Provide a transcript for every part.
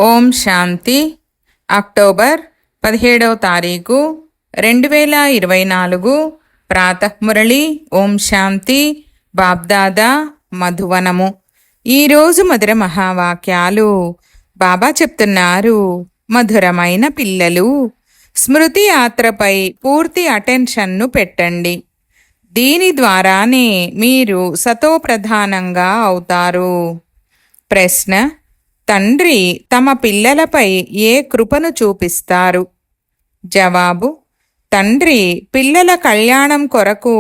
ఓం శాంతి. October 17వ తారీఖు 2024 ప్రాతఃమురళి. ఓం శాంతి. బాబ్దాదా మధువనము. ఈరోజు మధుర మహావాక్యాలు. బాబా చెప్తున్నారు, మధురమైన పిల్లలు, స్మృతి యాత్రపై పూర్తి అటెన్షన్ను పెట్టండి. దీని ద్వారానే మీరు సతోప్రధానంగా అవుతారు. ప్రశ్న: తండ్రి తమ పిల్లలపై ఏ కృపను చూపిస్తారు? జవాబు: తండ్రి పిల్లల కళ్యాణం కొరకు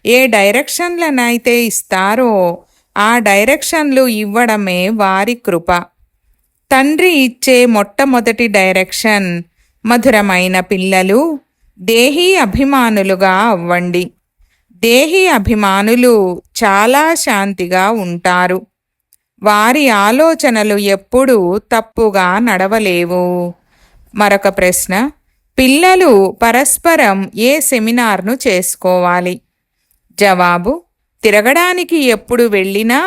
ఏ డైరెక్షన్లనైతే ఇస్తారో ఆ డైరెక్షన్లు ఇవ్వడమే వారి కృప. తండ్రి ఇచ్చే మొట్టమొదటి డైరెక్షన్, మధురమైన పిల్లలు, దేహీ అభిమానులుగా అవ్వండి. దేహీ అభిమానులు చాలా శాంతిగా ఉంటారు. వారి ఆలోచనలు ఎప్పుడూ తప్పుగా నడవలేవు. మరొక ప్రశ్న: పిల్లలు పరస్పరం ఏ సెమినార్ను చేసుకోవాలి? జవాబు: తిరగడానికి ఎప్పుడు వెళ్ళినా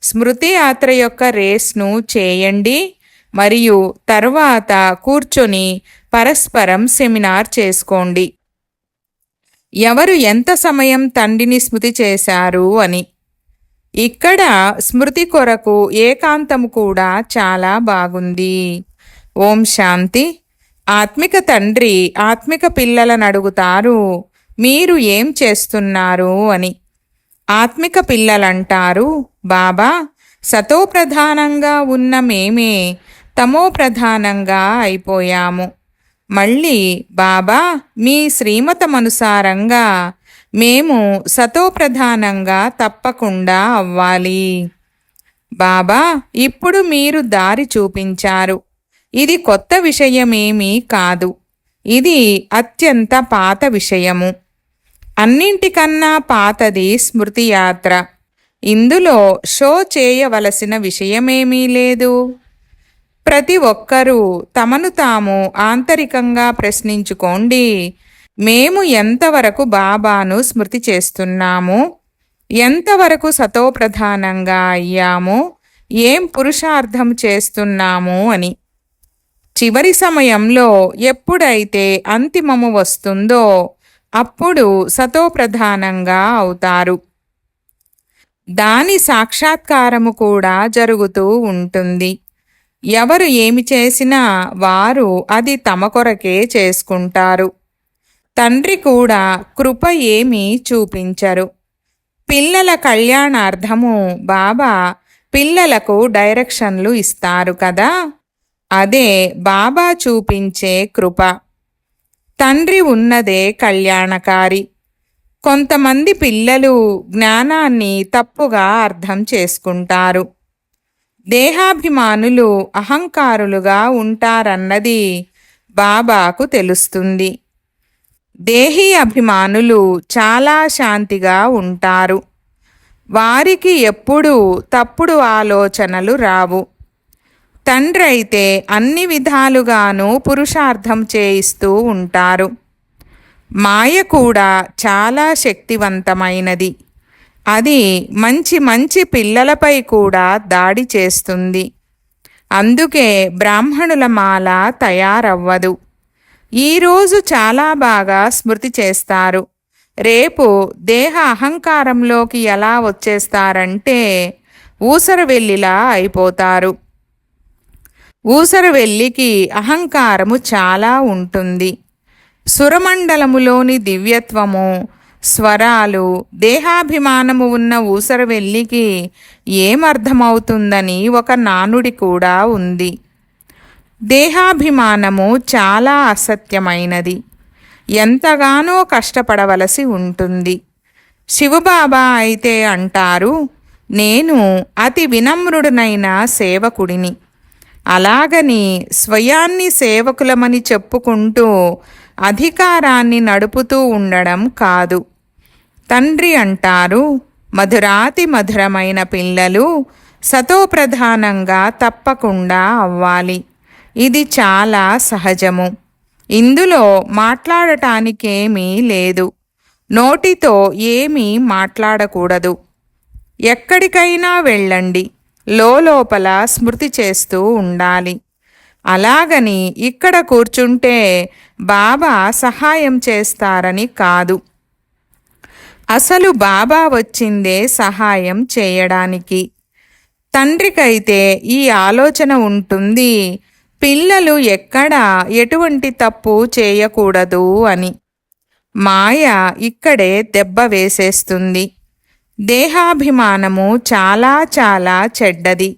స్మృతి యాత్ర యొక్క రేస్ను చేయండి మరియు తర్వాత కూర్చొని పరస్పరం సెమినార్ చేసుకోండి. ఎవరు ఎంత సమయం తండ్రిని స్మృతి చేశారు అని. ఇక్కడ స్మృతి కొరకు ఏకాంతము కూడా చాలా బాగుంది. ఓం శాంతి. ఆత్మిక తండ్రి ఆత్మిక పిల్లలను అడుగుతారు, మీరు ఏం చేస్తున్నారు అని. ఆత్మిక పిల్లలంటారు, బాబా, సతోప్రధానంగా ఉన్న మేమే తమోప్రధానంగా అయిపోయాము. మళ్ళీ బాబా, మీ శ్రీమతమనుసారంగా మేము సతోప్రధానంగా తప్పకుండా అవ్వాలి. బాబా, ఇప్పుడు మీరు దారి చూపించారు. ఇది కొత్త విషయమేమీ కాదు. ఇది అత్యంత పాత విషయము. అన్నింటికన్నా పాతది స్మృతి యాత్ర. ఇందులో షో చేయవలసిన విషయమేమీ లేదు. ప్రతి ఒక్కరూ తమను తాము ఆంతరికంగా ప్రశ్నించుకోండి, మేము ఎంతవరకు బాబాను స్మృతి చేస్తున్నాము, ఎంతవరకు సతోప్రధానంగా అయ్యాము, ఏం పురుషార్థం చేస్తున్నాము అని. చివరి సమయంలో ఎప్పుడైతే అంతిమము వస్తుందో అప్పుడు సతోప్రధానంగా అవుతారు. దాని సాక్షాత్కారము కూడా జరుగుతూ ఉంటుంది. ఎవరు ఏమి చేసినా వారు అది తమ కొరకే చేసుకుంటారు. తండ్రి కూడా కృప ఏమీ చూపించరు. పిల్లల కళ్యాణార్థము బాబా పిల్లలకు డైరెక్షన్లు ఇస్తారు కదా, అదే బాబా చూపించే కృప. తండ్రి ఉన్నదే కళ్యాణకారి. కొంతమంది పిల్లలు జ్ఞానాన్ని తప్పుగా అర్థం చేసుకుంటారు. దేహాభిమానులు అహంకారులుగా ఉంటారన్నది బాబాకు తెలుస్తుంది. దేహీ అభిమానులు చాలా శాంతిగా ఉంటారు. వారికి ఎప్పుడూ తప్పుడు ఆలోచనలు రావు. తండ్రి అయితే అన్ని విధాలుగాను పురుషార్థం చేయిస్తూ ఉంటారు. మాయ కూడా చాలా శక్తివంతమైనది. అది మంచి మంచి పిల్లలపై కూడా దాడి చేస్తుంది. అందుకే బ్రాహ్మణుల మాల తయారవ్వదు. ఈరోజు చాలా బాగా స్మృతి చేస్తారు. రేపు దేహ అహంకారంలోకి ఎలా వచ్చేస్తారంటే ఊసరవెల్లిలా అయిపోతారు. ఊసరవెల్లికి అహంకారము చాలా ఉంటుంది. సురమండలములోని దివ్యత్వము, స్వరాలు, దేహాభిమానము ఉన్న ఊసరవెల్లికి ఏమర్థమవుతుందని ఒక నానుడి కూడా ఉంది. దేహాభిమానము చాలా అసత్యమైనది. ఎంతగానో కష్టపడవలసి ఉంటుంది. శివబాబా అయితే అంటారు, నేను అతి వినమ్రుడునైన సేవకుడిని. అలాగని స్వయాన్ని సేవకులమని చెప్పుకుంటూ అధికారాన్ని నడుపుతూ ఉండడం కాదు. తండ్రి అంటారు, మధురాతి మధురమైన పిల్లలు సతోప్రధానంగా తప్పకుండా అవ్వాలి. ఇది చాలా సహజము. ఇందులో మాట్లాడటానికేమీ లేదు. నోటితో ఏమీ మాట్లాడకూడదు. ఎక్కడికైనా వెళ్ళండి, లోపల స్మృతి చేస్తూ ఉండాలి. అలాగని ఇక్కడ కూర్చుంటే బాబా సహాయం చేస్తారని కాదు. అసలు బాబా వచ్చిందే సహాయం చేయడానికి. తండ్రికైతే ఈ ఆలోచన ఉంటుంది, పిల్లలు ఎక్కడ ఎటువంటి తప్పు చేయకూడదు అని. మాయ ఇక్కడే దెబ్బ వేసేస్తుంది. దేహాభిమానము చాలా చాలా చెడ్డది.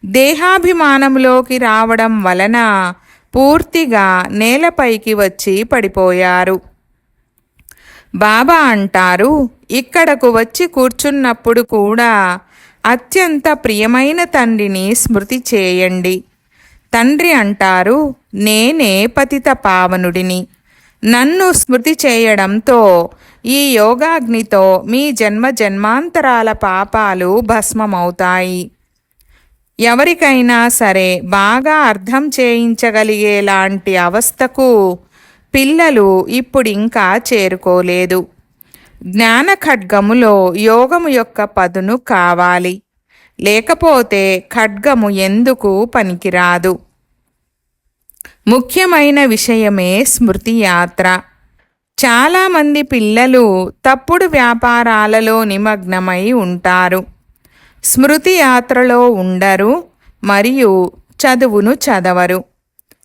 దేహాభిమానంలోకి రావడం వలన పూర్తిగా నేలపైకి వచ్చి పడిపోయారు. బాబా అంటారు, ఇక్కడకు వచ్చి కూర్చున్నప్పుడు కూడా అత్యంత ప్రియమైన తండ్రిని స్మృతి చేయండి. తండ్రి అంటారు, నేనే పతిత పావనుడిని. నన్ను స్మృతి చేయడంతో ఈ యోగాగ్నితో మీ జన్మ జన్మాంతరాల పాపాలు భస్మమవుతాయి. ఎవరికైనా సరే బాగా అర్థం చేయించగలిగేలాంటి అవస్థకు పిల్లలు ఇప్పుడింకా చేరుకోలేదు. జ్ఞాన ఖడ్గములో యోగము యొక్క పదును కావాలి, లేకపోతే ఖడ్గము ఎందుకు పనికిరాదు. ముఖ్యమైన విషయమే స్మృతి యాత్ర. చాలామంది పిల్లలు తప్పుడు వ్యాపారాలలో నిమగ్నమై ఉంటారు. స్మృతి యాత్రలో ఉండరు మరియు చదువును చదవరు.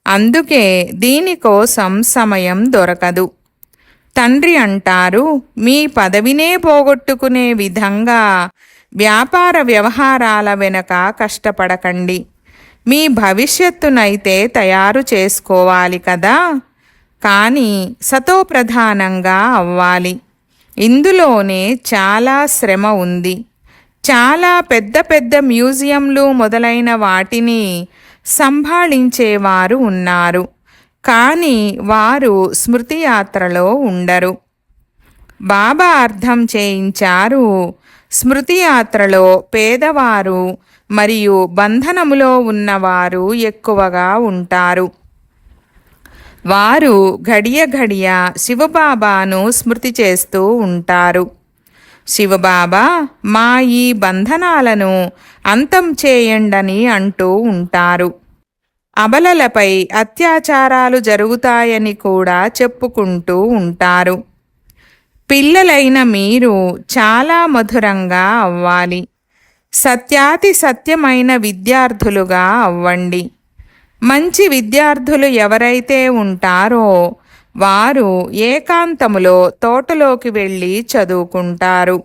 అందుకే దీనికోసం సమయం దొరకదు. తండ్రి అంటారు, మీ పదవినే పోగొట్టుకునే విధంగా వ్యాపార వ్యవహారాల వెనక కష్టపడకండి. మీ భవిష్యత్తునైతే తయారు చేసుకోవాలి కదా, కానీ సతోప్రధానంగా అవ్వాలి. ఇందులోనే చాలా శ్రమ ఉంది. చాలా పెద్ద పెద్ద మ్యూజియంలు మొదలైన వాటిని సంభాళించేవారు ఉన్నారు, కానీ వారు స్మృతి యాత్రలో ఉండరు. బాబా అర్థం చేయించారు, స్మృతి యాత్రలో పేదవారు మరియు బంధనములో ఉన్నవారు ఎక్కువగా ఉంటారు. వారు ఘడియ ఘడియ శివబాబాను స్మృతి చేస్తూ ఉంటారు. శివబాబా మా ఈ బంధనాలను అంతం చేయండని అంటూ ఉంటారు. అబలలపై అత్యాచారాలు జరుగుతాయని కూడా చెప్పుకుంటూ ఉంటారు. పిల్లలైన మీరు చాలా మధురంగా అవ్వాలి. సత్యాతి సత్యమైన విద్యార్థులుగా అవ్వండి. మంచి విద్యార్థులు ఎవరైతే ఉంటారో వారు ఏకాంతములో తోటలోకి వెళ్ళి చదువుకుంటారు.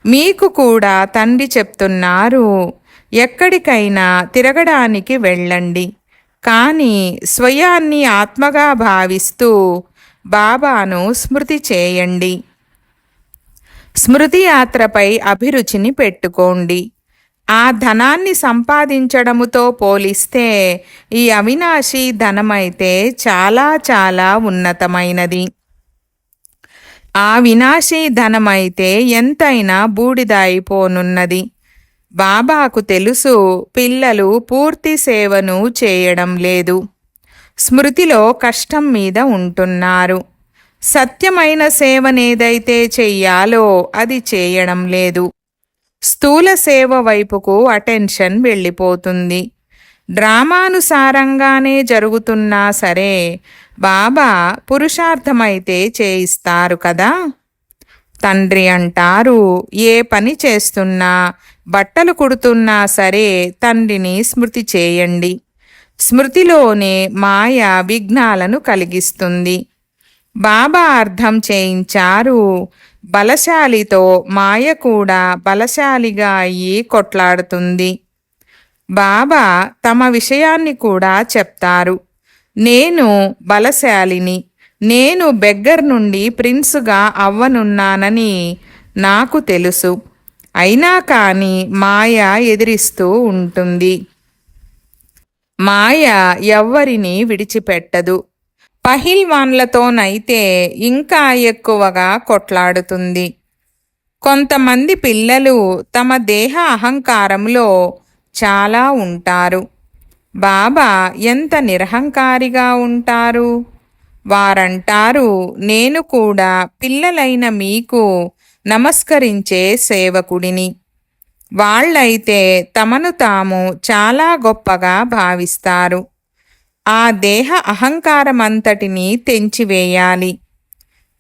మీకు కూడా తండ్రి చెప్తున్నారు, ఎక్కడికైనా తిరగడానికి వెళ్ళండి, కానీ స్వయాన్ని ఆత్మగా భావిస్తూ బాబాను స్మృతి చేయండి. స్మృతి యాత్రపై అభిరుచిని పెట్టుకోండి. ఆ ధనాన్ని సంపాదించడముతో పోలిస్తే ఈ అవినాశి ధనమైతే చాలా చాలా ఉన్నతమైనది. ఆ వినాశీ ధనమైతే ఎంతైనా బూడిద అయిపోనున్నది. బాబాకు తెలుసు, పిల్లలు పూర్తి సేవను చేయడం లేదు. స్మృతిలో కష్టం మీద ఉంటున్నారు. సత్యమైన సేవనేదైతే చెయ్యాలో అది చేయడం లేదు. స్థూల సేవ వైపుకు అటెన్షన్ వెళ్ళిపోతుంది. డ్రామానుసారంగానే జరుగుతున్నా సరే బాబా పురుషార్థమైతే చేయిస్తారు కదా. తండ్రి అంటారు, ఏ పని చేస్తున్నా, బట్టలు కుడుతున్నా సరే తండ్రిని స్మృతి చేయండి. స్మృతిలోనే మాయ విఘ్నాలను కలిగిస్తుంది. బాబా అర్థం చేయించారు, బలశాలితో మాయ కూడా బలశాలిగా అయ్యి కొట్లాడుతుంది. బాబా తమ విషయాన్ని కూడా చెప్తారు, నేను బలశాలిని, నేను బెగ్గర్ నుండి ప్రిన్సుగా అవ్వనున్నానని నాకు తెలుసు. అయినా కానీ మాయ ఎదిరిస్తూ ఉంటుంది. మాయ ఎవ్వరినీ విడిచిపెట్టదు. పహిల్వాన్లతోనైతే ఇంకా ఎక్కువగా కొట్లాడుతుంది. కొంతమంది పిల్లలు తమ దేహ అహంకారంలో చాలా ఉంటారు. బాబా ఎంత నిరహంకారిగా ఉంటారు. వారంటారు, నేను కూడా పిల్లలైన మీకు నమస్కరించే సేవకుడిని. వాళ్ళైతే తమను తాము చాలా గొప్పగా భావిస్తారు. ఆ దేహ అహంకారమంతటినీ తెంచివేయాలి.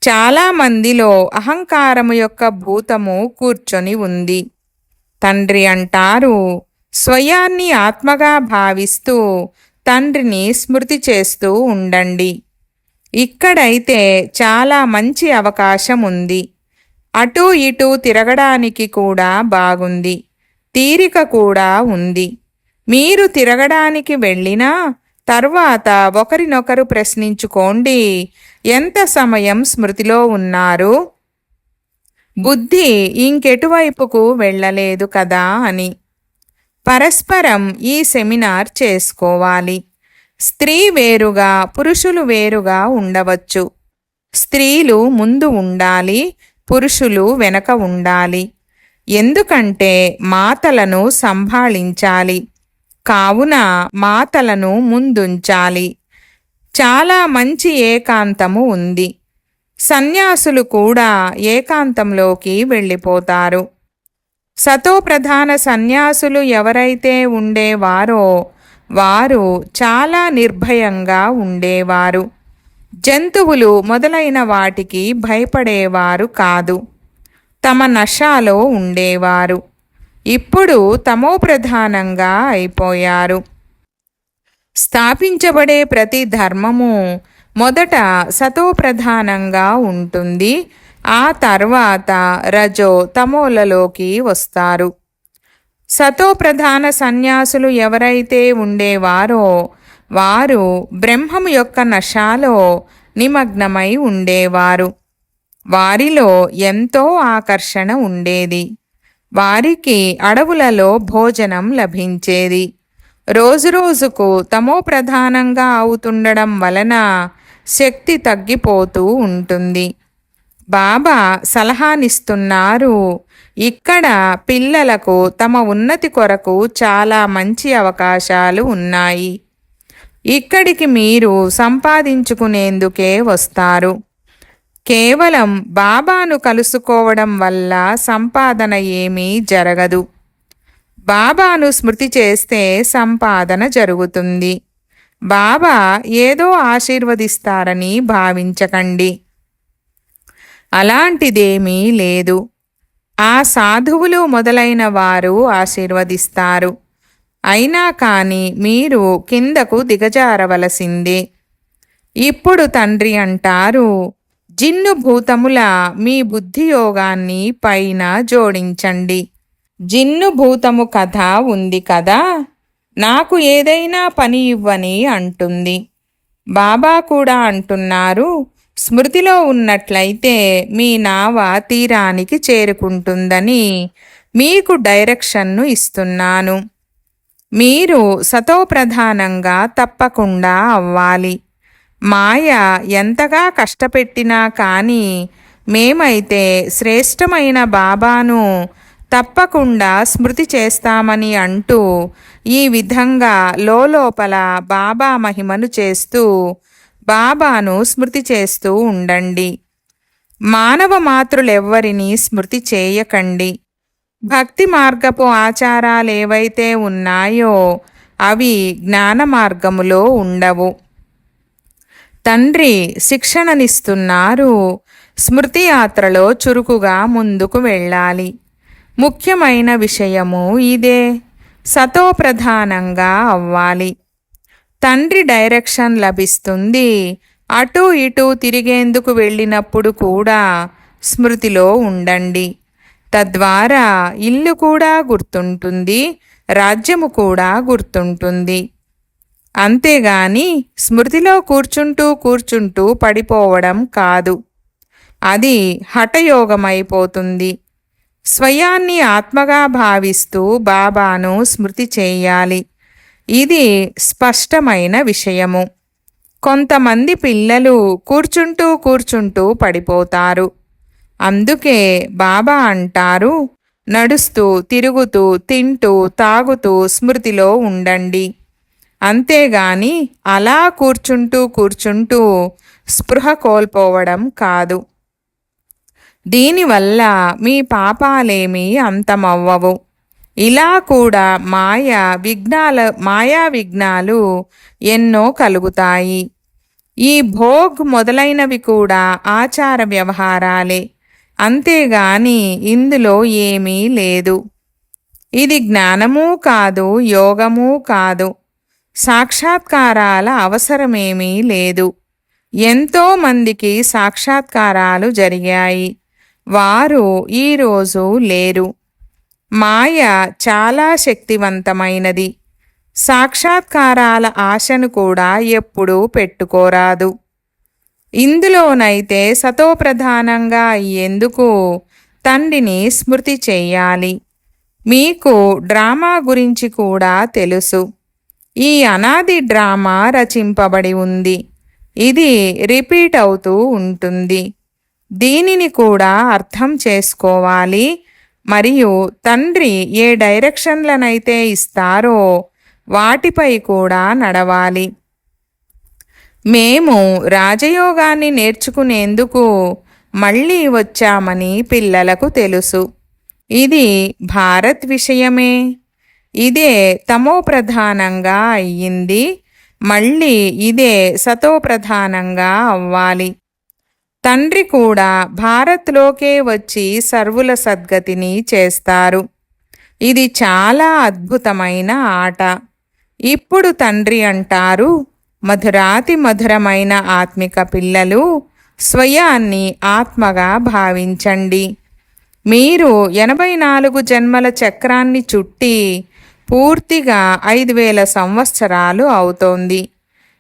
చాలామందిలో అహంకారము యొక్క భూతము కూర్చొని ఉంది. తండ్రి అంటారు, స్వయాన్ని ఆత్మగా భావిస్తూ తండ్రిని స్మృతి చేస్తూ ఉండండి. ఇక్కడైతే చాలా మంచి అవకాశం ఉంది. అటూ ఇటూ తిరగడానికి కూడా బాగుంది. తీరిక కూడా ఉంది. మీరు తిరగడానికి వెళ్ళినా తర్వాత ఒకరినొకరు ప్రశ్నించుకోండి, ఎంత సమయం స్మృతిలో ఉన్నారు? బుద్ధి ఇంకెటువైపుకు వెళ్ళలేదు కదా అని. పరస్పరం ఈ సెమినార్ చేసుకోవాలి. స్త్రీ వేరుగా పురుషులు వేరుగా ఉండవచ్చు. స్త్రీలు ముందు ఉండాలి, పురుషులు వెనక ఉండాలి. ఎందుకంటే మాతలను సంభాళించాలి. కావున మాతలను ముందుంచాలి. చాలా మంచి ఏకాంతము ఉంది. సన్యాసులు కూడా ఏకాంతంలోకి వెళ్ళిపోతారు. సతోప్రధాన సన్యాసులు ఎవరైతే ఉండేవారో వారు చాలా నిర్భయంగా ఉండేవారు. జంతువులు మొదలైన వాటికి భయపడేవారు కాదు. తమ నశాలో ఉండేవారు. ఇప్పుడు తమోప్రధానంగా అయిపోయారు. స్థాపించబడే ప్రతి ధర్మము మొదట సతోప్రధానంగా ఉంటుంది. ఆ తర్వాత రజో తమోలలోకి వస్తారు. సతోప్రధాన సన్యాసులు ఎవరైతే ఉండేవారో వారు బ్రహ్మము యొక్క నశాలో నిమగ్నమై ఉండేవారు. వారిలో ఎంతో ఆకర్షణ ఉండేది. వారికి అడవులలో భోజనం లభించేది. రోజురోజుకు తమోప్రధానంగా అవుతుండడం వలన శక్తి తగ్గిపోతూ ఉంటుంది. బాబా సలహానిస్తున్నారు, ఇక్కడ పిల్లలకు తమ ఉన్నతి కొరకు చాలా మంచి అవకాశాలు ఉన్నాయి. ఇక్కడికి మీరు సంపాదించుకునేందుకే వస్తారు. కేవలం బాబాను కలుసుకోవడం వల్ల సంపాదన ఏమీ జరగదు. బాబాను స్మృతి చేస్తే సంపాదన జరుగుతుంది. బాబా ఏదో ఆశీర్వదిస్తారని భావించకండి. అలాంటిదేమీ లేదు. ఆ సాధువులు మొదలైన వారు ఆశీర్వదిస్తారు. అయినా కానీ మీరు కిందకు దిగజారవలసిందే. ఇప్పుడు తండ్రి అంటారు, జిన్ను భూతముల మీ బుద్ధియోగాన్ని పైన జోడించండి. జిన్ను భూతము కథ ఉంది కదా, నాకు ఏదైనా పని ఇవ్వని అంటుంది. బాబా కూడా అంటున్నారు, స్మృతిలో ఉన్నట్లయితే మీ నావ తీరానికి చేరుకుంటుందని మీకు డైరెక్షన్ను ఇస్తున్నాను. మీరు సతోప్రధానంగా తప్పకుండా అవ్వాలి. మాయ ఎంతగా కష్టపెట్టినా కానీ మేమైతే శ్రేష్టమైన బాబాను తప్పకుండా స్మృతి చేస్తామని అంటూ ఈ విధంగా లోపల బాబా మహిమను చేస్తూ బాబాను స్మృతి చేస్తూ ఉండండి. మానవ మాతృలెవ్వరినీ స్మృతి చేయకండి. భక్తి మార్గపు ఆచారాలేవైతే ఉన్నాయో అవి జ్ఞాన మార్గములో ఉండవు. తండ్రి శిక్షణనిస్తున్నారు, స్మృతి యాత్రలో చురుకుగా ముందుకు వెళ్ళాలి. ముఖ్యమైన విషయము ఇదే, సతోప్రధానంగా అవ్వాలి. తండ్రి డైరెక్షన్ లభిస్తుంది. అటూ ఇటూ తిరిగేందుకు వెళ్ళినప్పుడు కూడా స్మృతిలో ఉండండి. తద్వారా ఇల్లు కూడా గుర్తుంటుంది, రాజ్యము కూడా గుర్తుంటుంది. అంతేగాని స్మృతిలో కూర్చుంటూ పడిపోవడం కాదు. అది హఠయోగమైపోతుంది. స్వయాన్ని ఆత్మగా భావిస్తూ బాబాను స్మృతి చేయాలి. ఇది స్పష్టమైన విషయము. కొంతమంది పిల్లలు కూర్చుంటూ పడిపోతారు. అందుకే బాబా అంటారు, నడుస్తూ తిరుగుతూ తింటూ తాగుతూ స్మృతిలో ఉండండి. అంతేగాని అలా కూర్చుంటూ స్పృహ కోల్పోవడం కాదు. దీనివల్ల మీ పాపాలేమీ అంతమవ్వవు. ఇలా కూడా మాయా విఘ్నాలు ఎన్నో కలుగుతాయి. ఈ భోగ్ మొదలైనవి కూడా ఆచార వ్యవహారాలే, అంతేగాని ఇందులో ఏమీ లేదు. ఇది జ్ఞానమూ కాదు, యోగమూ కాదు. సాక్షాత్కారాల అవసరమేమీ లేదు. ఎంతో మందికి సాక్షాత్కారాలు జరిగాయి, వారు ఈరోజు లేరు. మాయ చాలా శక్తివంతమైనది. సాక్షాత్కారాల ఆశను కూడా ఎప్పుడూ పెట్టుకోరాదు. ఇందులోనైతే సతోప్రధానంగా అయ్యేందుకు తండ్రిని స్మృతి చెయ్యాలి. మీకు డ్రామా గురించి కూడా తెలుసు. ఈ అనాది డ్రామా రచింపబడి ఉంది. ఇది రిపీట్ అవుతూ ఉంటుంది. దీనిని కూడా అర్థం చేసుకోవాలి. మరియు తండ్రి ఏ డైరెక్షన్లనైతే ఇస్తారో వాటిపై కూడా నడవాలి. మేము రాజయోగాన్ని నేర్చుకునేందుకు మళ్ళీ వచ్చామని పిల్లలకు తెలుసు. ఇది భారత్ విషయమే. ఇదే తమోప్రధానంగా అయ్యింది. మళ్ళీ ఇదే సతోప్రధానంగా అవ్వాలి. తండ్రి కూడా భారత్లోకే వచ్చి సర్వుల సద్గతిని చేస్తారు. ఇది చాలా అద్భుతమైన ఆట. ఇప్పుడు తండ్రి అంటారు, మధురాతి మధురమైన ఆత్మిక పిల్లలు, స్వయాన్ని ఆత్మగా భావించండి. మీరు 84 జన్మల చక్రాన్ని చుట్టి పూర్తిగా 5000 సంవత్సరాలు అవుతోంది.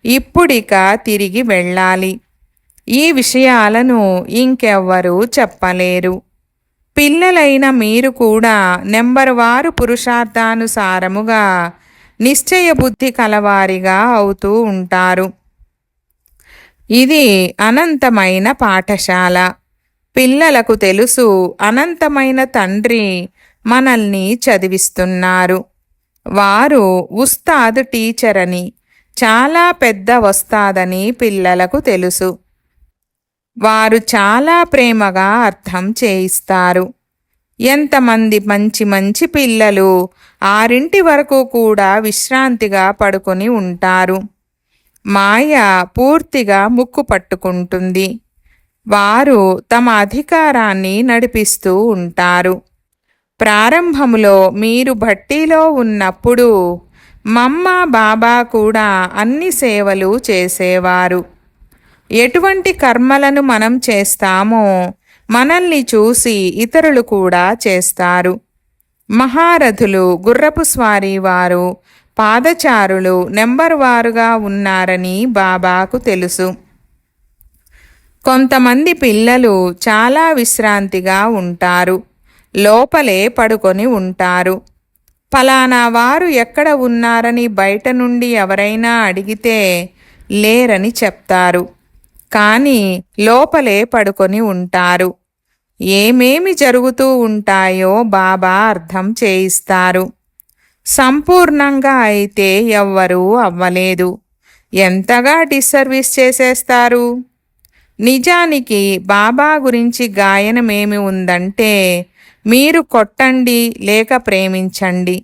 ఇప్పుడిక తిరిగి వెళ్ళాలి. ఈ విషయాలను ఇంకెవ్వరూ చెప్పలేరు. పిల్లలైన మీరు కూడా నెంబరువారు పురుషార్థానుసారముగా నిశ్చయ బుద్ధి కలవారిగా అవుతూ ఉంటారు. ఇది అనంతమైన పాఠశాల. పిల్లలకు తెలుసు, అనంతమైన తండ్రి మనల్ని చదివిస్తున్నారు. వారు ఉస్తాద్ టీచర్ అని, చాలా పెద్ద వస్తాదని పిల్లలకు తెలుసు. వారు చాలా ప్రేమగా అర్థం చేయిస్తారు. ఎంతమంది మంచి మంచి పిల్లలు 6 వరకు కూడా విశ్రాంతిగా పడుకొని ఉంటారు. మాయ పూర్తిగా ముక్కు పట్టుకుంటుంది. వారు తమ అధికారాన్ని నడిపిస్తూ ఉంటారు. ప్రారంభములో మీరు భట్టీలో ఉన్నప్పుడు మమ్మ బాబా కూడా అన్ని సేవలు చేసేవారు. ఎటువంటి కర్మలను మనం చేస్తామో మనల్ని చూసి ఇతరులు కూడా చేస్తారు. మహారథులు, గుర్రపు స్వారీ వారు, పాదచారులు నెంబర్ వారుగా ఉన్నారని బాబాకు తెలుసు. కొంతమంది పిల్లలు చాలా విశ్రాంతిగా ఉంటారు, లోపలే పడుకొని ఉంటారు. ఫలానా వారు ఎక్కడ ఉన్నారని బయట నుండి ఎవరైనా అడిగితే లేరని చెప్తారు. కానీ లోపలే పడుకొని ఉంటారు. ఏమేమి జరుగుతూ ఉంటాయో బాబా అర్థం చేయిస్తారు. సంపూర్ణంగా అయితే ఎవ్వరూ అవ్వలేదు. ఎంతగా డిస్సర్వీస్ చేసేస్తారు. నిజానికి బాబా గురించి గాయనమేమి ఉందంటే, మీరు కొట్టండి లేక ప్రేమించండి,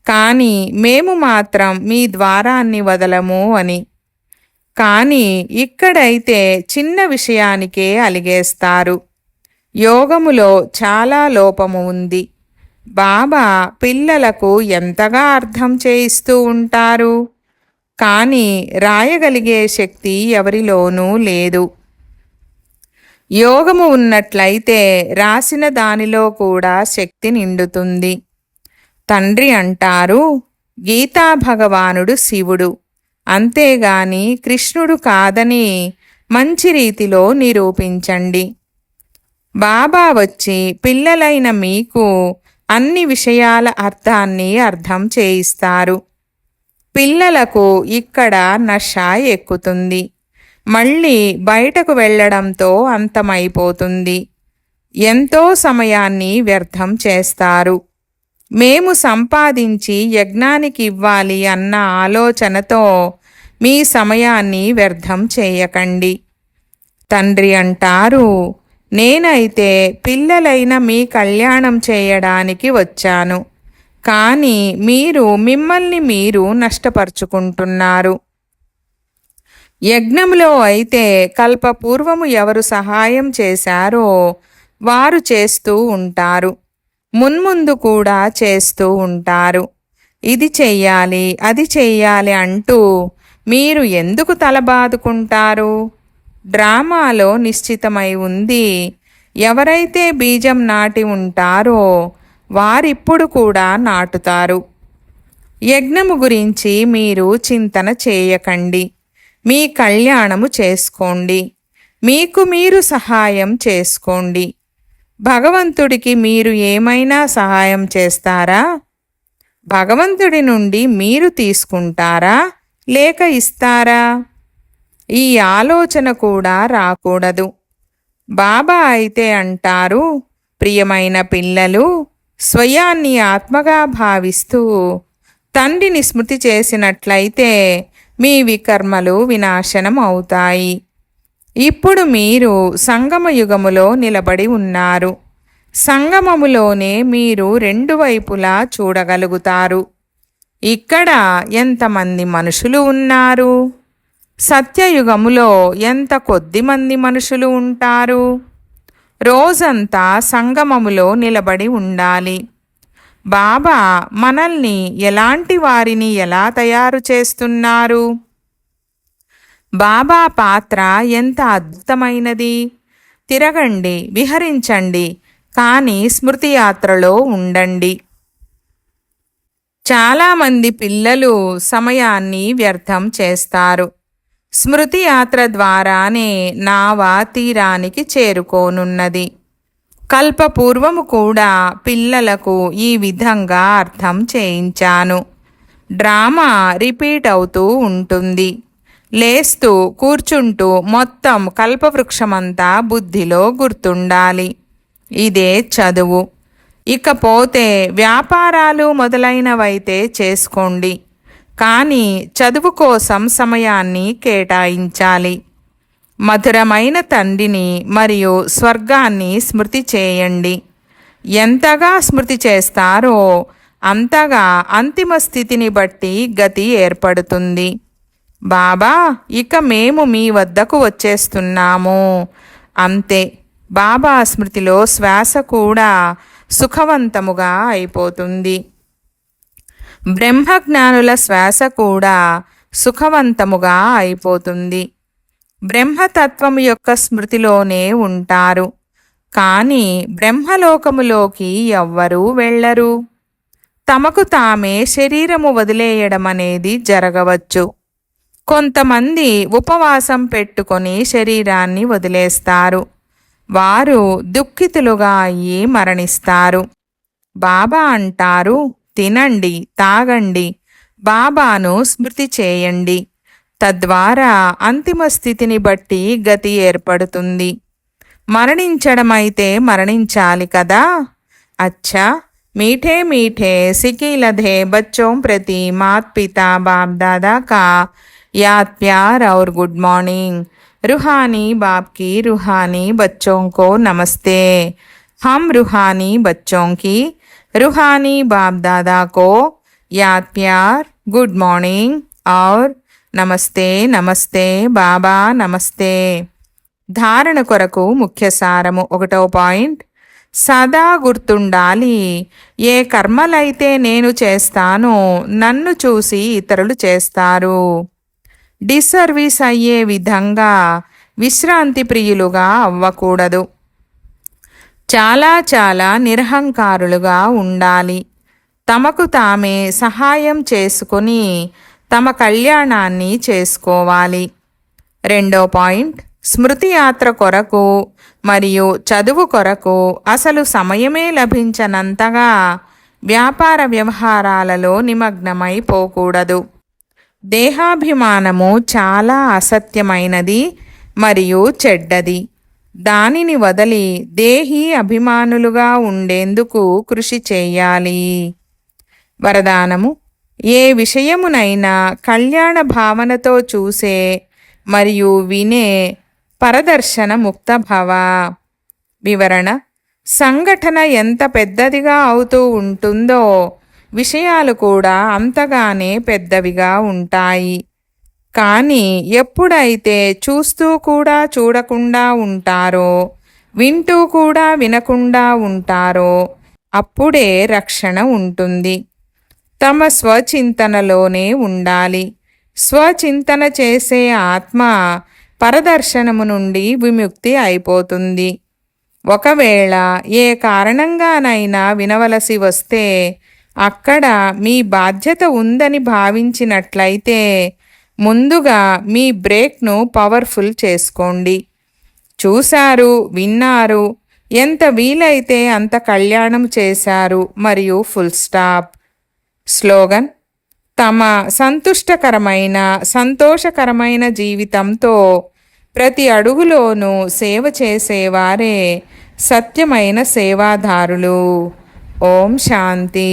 కానీ మేము మాత్రం మీ ద్వారాన్ని వదలము అని. కానీ ఇక్కడైతే చిన్న విషయానికే అలిగేస్తారు. యోగములో చాలా లోపము ఉంది. బాబా పిల్లలకు ఎంతగా అర్థం చేయిస్తూ ఉంటారు, కానీ రాయగలిగే శక్తి ఎవరిలోనూ లేదు. యోగము ఉన్నట్లయితే రాసిన దానిలో కూడా శక్తి నిండుతుంది. తండ్రి అంటారు, గీతా భగవానుడు శివుడు, అంతేగాని కృష్ణుడు కాదని మంచి రీతిలో నిరూపించండి. బాబా వచ్చి పిల్లలైన మీకు అన్ని విషయాల అర్థాన్ని అర్థం చేయిస్తారు. పిల్లలకు ఇక్కడ నష ఎక్కుతుంది. మళ్ళీ బయటకు వెళ్ళడంతో అంతమైపోతుంది. ఎంతో సమయాన్ని వ్యర్థం చేస్తారు. మేము సంపాదించి యజ్ఞానికి ఇవ్వాలి అన్న ఆలోచనతో మీ సమయాన్ని వ్యర్థం చేయకండి. తండ్రి అంటారు, నేనైతే పిల్లలైన మీ కళ్యాణం చేయడానికి వచ్చాను. కానీ మీరు మిమ్మల్ని మీరు నష్టపరుచుకుంటున్నారు. యజ్ఞంలో అయితే కల్పపూర్వము ఎవరు సహాయం చేశారో వారు చేస్తూ ఉంటారు, మున్ముందు కూడా చేస్తూ ఉంటారు. ఇది చెయ్యాలి అది చెయ్యాలి అంటూ మీరు ఎందుకు తలబాదుకుంటారు? డ్రామాలో నిశ్చితమై ఉంది. ఎవరైతే బీజం నాటి ఉంటారో వారిప్పుడు కూడా నాటుతారు. యజ్ఞము గురించి మీరు చింతన చేయకండి. మీ కళ్యాణము చేసుకోండి. మీకు మీరు సహాయం చేసుకోండి. భగవంతుడికి మీరు ఏమైనా సహాయం చేస్తారా? భగవంతుడి నుండి మీరు తీసుకుంటారా లేక ఇస్తారా? ఈ ఆలోచన కూడా రాకూడదు. బాబా అయితే అంటారు, ప్రియమైన పిల్లలు, స్వయాన్ని ఆత్మగా భావిస్తూ తండ్రిని స్మృతి చేసినట్లయితే మీ వికర్మలు వినాశనం అవుతాయి. ఇప్పుడు మీరు సంగమయుగములో నిలబడి ఉన్నారు. సంగమములోనే మీరు రెండు వైపులా చూడగలుగుతారు. ఇక్కడ ఎంతమంది మనుషులు ఉన్నారు? సత్యయుగములో ఎంత కొద్దిమంది మనుషులు ఉంటారు? రోజంతా సంగమములో నిలబడి ఉండాలి. బాబా మనల్ని ఎలాంటి వారిని ఎలా తయారు చేస్తున్నారు? బాబా పాత్ర ఎంత అద్భుతమైనది. తిరగండి, విహరించండి, కానీ స్మృతి యాత్రలో ఉండండి. చాలామంది పిల్లలు సమయాన్ని వ్యర్థం చేస్తారు. స్మృతి యాత్ర ద్వారానే నావ తీరానికి చేరుకోనున్నది. కల్పపూర్వము కూడా పిల్లలకు ఈ విధంగా అర్థం చేయించాను. డ్రామా రిపీట్ అవుతూ ఉంటుంది. లేస్తూ కూర్చుంటూ మొత్తం కల్పవృక్షమంతా బుద్ధిలో గుర్తుండాలి. ఇదే చదువు. ఇకపోతే వ్యాపారాలు మొదలైనవైతే చేసుకోండి, కానీ చదువు కోసం సమయాన్ని కేటాయించాలి. మధురమైన తండ్రిని మరియు స్వర్గాన్ని స్మృతి చేయండి. ఎంతగా స్మృతి చేస్తారో అంతగా అంతిమ స్థితిని బట్టి గతి ఏర్పడుతుంది. బాబా, ఇక మేము మీ వద్దకు వచ్చేస్తున్నాము. అంతే. బాబా స్మృతిలో శ్వాస కూడా సుఖవంతముగా అయిపోతుంది. బ్రహ్మజ్ఞానుల శ్వాస కూడా సుఖవంతముగా అయిపోతుంది. బ్రహ్మతత్వం యొక్క స్మృతిలోనే ఉంటారు, కానీ బ్రహ్మలోకములోకి ఎవ్వరూ వెళ్ళరు. తమకు తామే శరీరము వదిలేయడం అనేది జరగవచ్చు. కొంతమంది ఉపవాసం పెట్టుకొని శరీరాన్ని వదిలేస్తారు. వారు దుఃఖితులుగా అయ్యి మరణిస్తారు. బాబా అంటారు, తినండి, తాగండి, బాబాను స్మృతి చేయండి. తద్వారా అంతిమ స్థితిని బట్టి గతి ఏర్పడుతుంది. మరణించడమైతే మరణించాలి కదా. అచ్చా, मीठे मीठे सिकीलधे बच्चों प्रति मात पिता बाप दादा का याद प्यार और गुड मॉर्निंग। रूहानी बाप की रूहानी बच्चों को नमस्ते। हम रूहानी बच्चों की रूहानी बाप दादा को याद प्यार, गुड मॉर्निंग और నమస్తే నమస్తే బాబా నమస్తే. ధారణ కొరకు ముఖ్య సారము. 1వ పాయింట్, సదా గుర్తుండాలి, ఏ కర్మలైతే నేను చేస్తానో నన్ను చూసి ఇతరులు చేస్తారు. డిసర్వీస్ అయ్యే విధంగా విశ్రాంతి ప్రియులుగా అవ్వకూడదు. చాలా చాలా నిరహంకారులుగా ఉండాలి. తమకు తామే సహాయం చేసుకొని తమ కళ్యాణాన్ని చేసుకోవాలి. 2వ పాయింట్, స్మృతి యాత్ర కొరకు మరియు చదువు కొరకు అసలు సమయమే లభించనంతగా వ్యాపార వ్యవహారాలలో నిమగ్నమైపోకూడదు. దేహాభిమానము చాలా అసత్యమైనది మరియు చెడ్డది. దానిని వదిలి దేహీ అభిమానులుగా ఉండేందుకు కృషి చేయాలి. వరదానము. ఏ విషయమునైనా కళ్యాణ భావనతో చూసే మరియు వినే పరదర్శన ముక్త భవ. వివరణ. సంఘటన ఎంత పెద్దదిగా అవుతూ ఉంటుందో విషయాలు కూడా అంతగానే పెద్దవిగా ఉంటాయి. కానీ ఎప్పుడైతే చూస్తూ కూడా చూడకుండా ఉంటారో, వింటూ కూడా వినకుండా ఉంటారో అప్పుడే రక్షణ ఉంటుంది. తమ స్వచింతనలోనే ఉండాలి. స్వచింతన చేసే ఆత్మ పరదర్శనము నుండి విముక్తి అయిపోతుంది. ఒకవేళ ఏ కారణంగానైనా వినవలసి వస్తే అక్కడ మీ బాధ్యత ఉందని భావించినట్లయితే ముందుగా మీ బ్రేక్ను పవర్ఫుల్ చేసుకోండి. చూశారు, విన్నారు, ఎంత వీలైతే అంత కళ్యాణం చేశారు మరియు ఫుల్ స్టాప్. స్లోగన్: తమ సంతుష్టకరమైన సంతోషకరమైన జీవితంతో ప్రతి అడుగులోనూ సేవ చేసేవారే సత్యమైన సేవాదారులు. ఓం శాంతి.